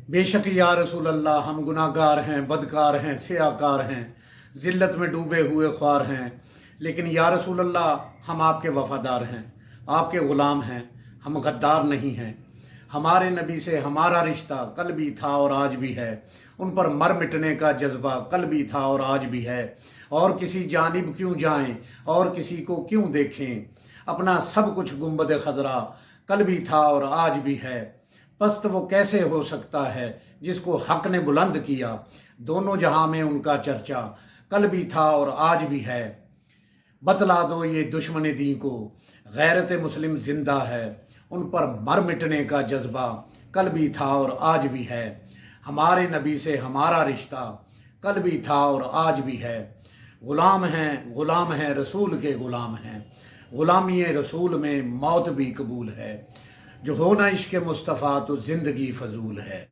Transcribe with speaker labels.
Speaker 1: बेशक या रसूल अल्लाह, हम गुनाहगार हैं, बदकार हैं, सियाकार हैं, ज़िल्लत में डूबे हुए ख्वार हैं, लेकिन या रसूल अल्लाह हम आपके वफ़ादार हैं, आपके ग़ुलाम हैं, हम गद्दार नहीं हैं। हमारे नबी से हमारा रिश्ता कल भी था और आज भी है। उन पर मर मिटने का जज्बा कल भी था और आज भी है। और किसी जानिब क्यों जाएं और किसी को क्यों देखें, अपना सब कुछ गुंबद खजरा कल भी था और आज भी है। पस्त वो कैसे हो सकता है जिसको हक ने बुलंद किया, दोनों जहां में उनका चर्चा कल भी था और आज भी है। बतला दो ये दुश्मन दी को, गैरत मुस्लिम जिंदा है, उन पर मर मिटने का जज्बा कल भी था और आज भी है। हमारे नबी से हमारा रिश्ता कल भी था और आज भी है। गुलाम हैं रसूल के गुलाम हैं, गुलामी रसूल में मौत भी कबूल है। जो हो ना इश्क मुस्तफ़ा तो ज़िंदगी फजूल है।